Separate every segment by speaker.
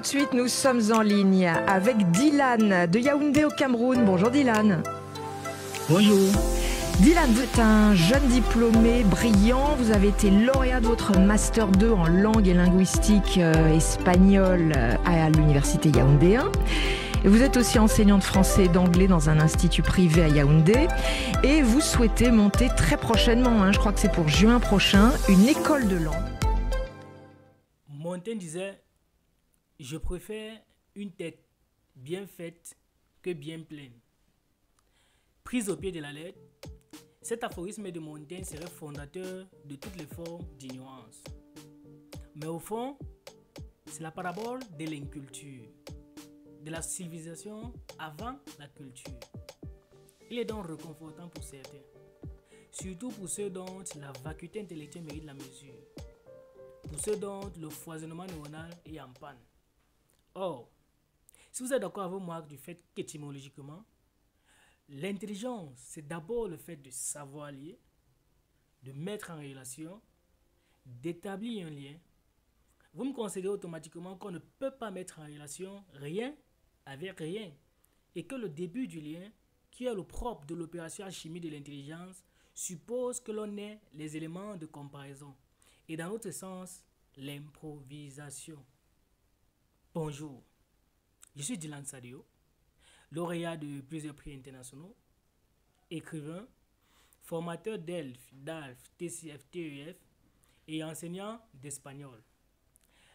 Speaker 1: suite, nous sommes en ligne avec Dylan de Yaoundé au Cameroun. Bonjour Dylan.
Speaker 2: Bonjour.
Speaker 1: Dylan, vous êtes un jeune diplômé brillant. Vous avez été lauréat de votre Master 2 en langue et linguistique espagnole à l'université Yaoundé 1. Vous êtes aussi enseignant de français et d'anglais dans un institut privé à Yaoundé. Et vous souhaitez monter très prochainement, je crois que c'est pour juin prochain, une école de langue.
Speaker 2: Montaigne disait, je préfère une tête bien faite que bien pleine. Prise au pied de la lettre, cet aphorisme de Montaigne serait fondateur de toutes les formes d'ignorance. Mais au fond, c'est la parabole de l'inculture, de la civilisation avant la culture. Il est donc réconfortant pour certains, surtout pour ceux dont la vacuité intellectuelle mérite la mesure, pour ceux dont le foisonnement neuronal est en panne. Or, si vous êtes d'accord avec moi du fait qu'étymologiquement, l'intelligence, c'est d'abord le fait de savoir lier, de mettre en relation, d'établir un lien. Vous me considérez automatiquement qu'on ne peut pas mettre en relation rien avec rien et que le début du lien, qui est le propre de l'opération alchimique de l'intelligence, suppose que l'on ait les éléments de comparaison et dans notre sens, l'improvisation. Bonjour, je suis Dylan Sadio, lauréat de plusieurs prix internationaux, écrivain, formateur d'ELF, DALF, TCF, TEF et enseignant d'espagnol.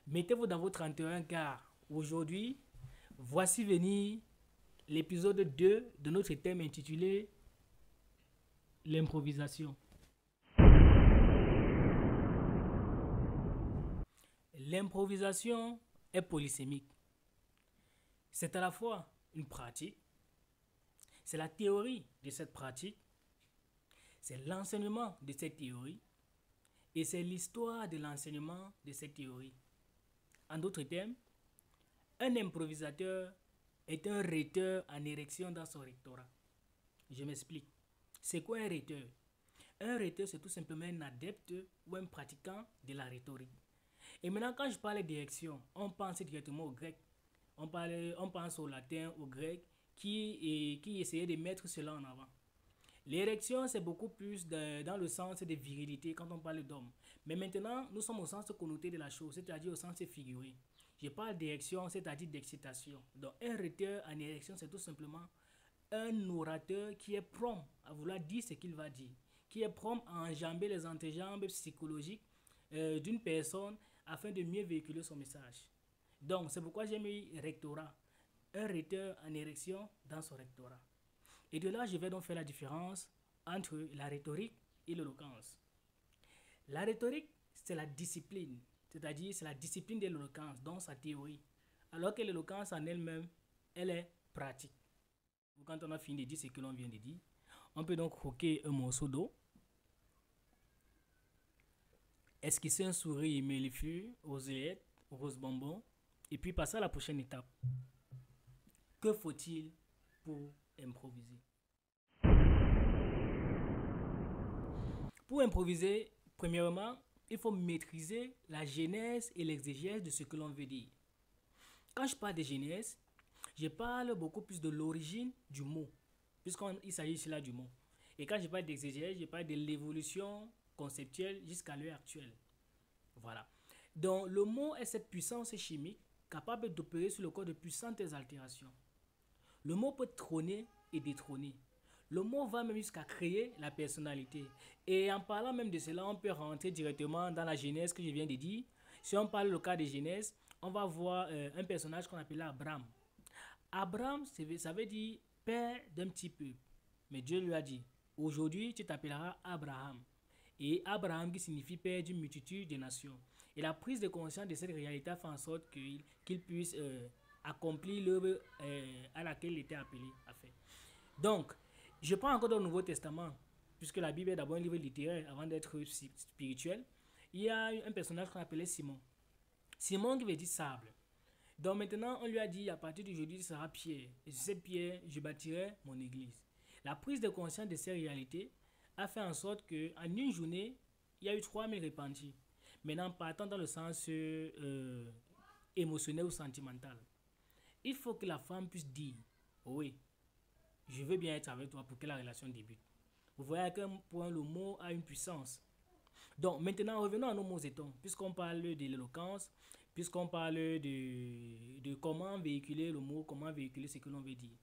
Speaker 2: Mettez-vous dans vos 31 car aujourd'hui, voici venir l'épisode 2 de notre thème intitulé l'improvisation. L'improvisation est polysémique. C'est à la fois une pratique, c'est la théorie de cette pratique, c'est l'enseignement de cette théorie et c'est l'histoire de l'enseignement de cette théorie. En d'autres termes, un improvisateur est un rhéteur en érection dans son rectorat. Je m'explique. C'est quoi un rhéteur? Un rhéteur, c'est tout simplement un adepte ou un pratiquant de la rhétorique. Et maintenant, quand je parle d'érection, on pense directement au grec. On pense au latin, au grec, qui essayait de mettre cela en avant. L'érection, c'est beaucoup plus dans le sens de virilité quand on parle d'homme. Mais maintenant, nous sommes au sens connoté de la chose, c'est-à-dire au sens figuré. Je parle d'érection, c'est-à-dire d'excitation. Donc, un rhéteur en érection, c'est tout simplement un orateur qui est prompt à vouloir dire ce qu'il va dire, qui est prompt à enjamber les antéjambes psychologiques d'une personne afin de mieux véhiculer son message. Donc, c'est pourquoi j'ai mis rectorat, un rhéteur en érection dans son rectorat. Et de là, je vais donc faire la différence entre la rhétorique et l'éloquence. La rhétorique, c'est la discipline, c'est-à-dire c'est la discipline de l'éloquence, donc sa théorie. Alors que l'éloquence en elle-même, elle est pratique. Quand on a fini de dire ce que l'on vient de dire, on peut donc croquer un morceau d'eau, esquisser un sourire melliflueux, oseillettes, rose bonbon, et puis passer à la prochaine étape. Que faut-il pour improviser? Pour improviser, premièrement, il faut maîtriser la genèse et l'exégèse de ce que l'on veut dire. Quand je parle de genèse, je parle beaucoup plus de l'origine du mot, puisqu'il s'agit ici là du mot. Et quand je parle d'exégèse, je parle de l'évolution conceptuelle jusqu'à l'heure actuelle. Voilà. Donc, le mot est cette puissance chimique capable d'opérer sur le corps de puissantes altérations. Le mot peut trôner et détrôner. Le mot va même jusqu'à créer la personnalité. Et en parlant même de cela, on peut rentrer directement dans la genèse que je viens de dire. Si on parle le cas de genèse, on va voir un personnage qu'on appelle Abraham. Abraham, ça veut dire père d'un petit peuple. Mais Dieu lui a dit, aujourd'hui tu t'appelleras Abraham. Et Abraham qui signifie père d'une multitude de nations. Et la prise de conscience de cette réalité a fait en sorte qu'il puisse accomplir l'œuvre à laquelle il était appelé à faire. Donc, je prends encore dans le Nouveau Testament, puisque la Bible est d'abord un livre littéraire avant d'être spirituel. Il y a un personnage qu'on appelait Simon. Simon qui veut dire sable. Donc maintenant, on lui a dit, à partir d'aujourd'hui, ce sera pierre. Et sur cette pierre, je bâtirai mon église. La prise de conscience de ces réalités a fait en sorte qu'en une journée, il y a eu 3000 repentis. Maintenant, partant dans le sens émotionnel ou sentimental. Il faut que la femme puisse dire, oui, je veux bien être avec toi pour que la relation débute. Vous voyez à quel point le mot a une puissance. Donc maintenant, revenons à nos mots étons. Puisqu'on parle de l'éloquence, puisqu'on parle de comment véhiculer le mot, comment véhiculer ce que l'on veut dire.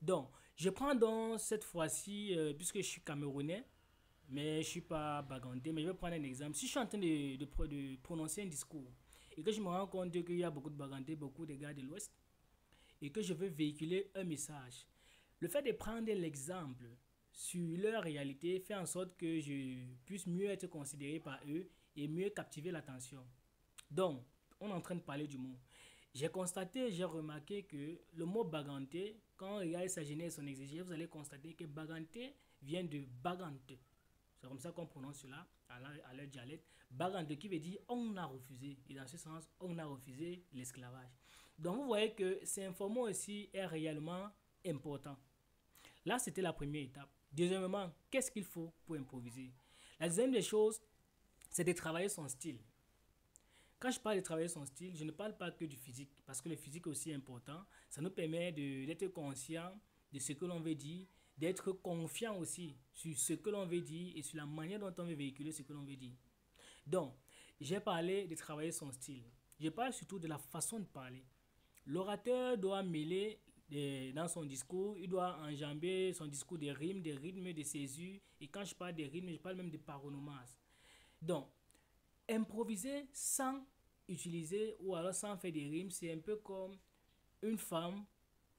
Speaker 2: Donc, je prends donc cette fois-ci, puisque je suis camerounais, mais je ne suis pas bagandais, mais je vais prendre un exemple. Si je suis en train de prononcer un discours et que je me rends compte qu'il y a beaucoup de bagandais, beaucoup de gars de l'Ouest, et que je veux véhiculer un message, le fait de prendre l'exemple sur leur réalité fait en sorte que je puisse mieux être considéré par eux et mieux captiver l'attention. Donc, on est en train de parler du mot. J'ai constaté, j'ai remarqué que le mot baganté, quand on regarde sa genèse et son exégèse, vous allez constater que baganté vient de bagante. C'est comme ça qu'on prononce cela à leur dialecte. Bagante qui veut dire on a refusé. Et dans ce sens, on a refusé l'esclavage. Donc vous voyez que ces informations aussi est réellement important. Là, c'était la première étape. Deuxièmement, qu'est-ce qu'il faut pour improviser? La deuxième des choses, c'est de travailler son style. Quand je parle de travailler son style, je ne parle pas que du physique, parce que le physique est aussi important. Ça nous permet d'être conscient de ce que l'on veut dire, d'être confiant aussi sur ce que l'on veut dire et sur la manière dont on veut véhiculer ce que l'on veut dire. Donc, j'ai parlé de travailler son style. Je parle surtout de la façon de parler. L'orateur doit mêler dans son discours, il doit enjamber son discours des rimes, des rythmes, des césures. Et quand je parle des rythmes, je parle même de paronomases. Donc, improviser sans utiliser ou alors sans faire des rimes, c'est un peu comme une femme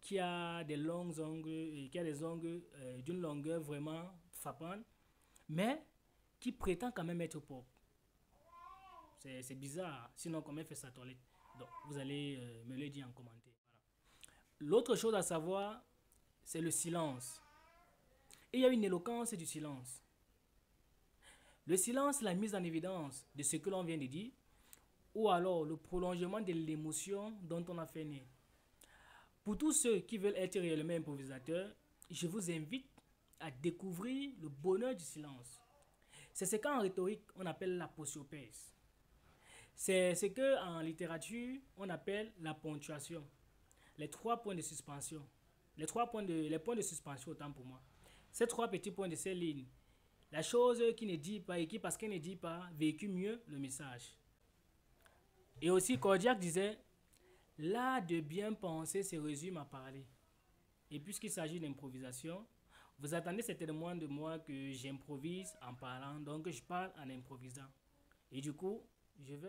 Speaker 2: qui a des longs ongles, qui a des ongles d'une longueur vraiment frappante, mais qui prétend quand même être propre. C'est bizarre, sinon comment elle fait sa toilette? Donc, vous allez me le dire en commentaire. Voilà. L'autre chose à savoir, c'est le silence. Et il y a une éloquence du silence. Le silence, la mise en évidence de ce que l'on vient de dire, ou alors le prolongement de l'émotion dont on a fait naître. Pour tous ceux qui veulent être réellement improvisateurs, je vous invite à découvrir le bonheur du silence. C'est ce qu'en rhétorique on appelle l'aposiopèse. C'est ce qu'en littérature on appelle la ponctuation. Les 3 points de suspension. Les points de suspension, autant pour moi. Ces 3 petits points de ces lignes. La chose qui ne dit pas et qui, parce qu'elle ne dit pas, véhicule mieux le message. Et aussi, Cordiac disait, l'art de bien penser se résume à parler. Et puisqu'il s'agit d'improvisation, vous attendez certainement de moi que j'improvise en parlant, donc je parle en improvisant. Et du coup, je vais...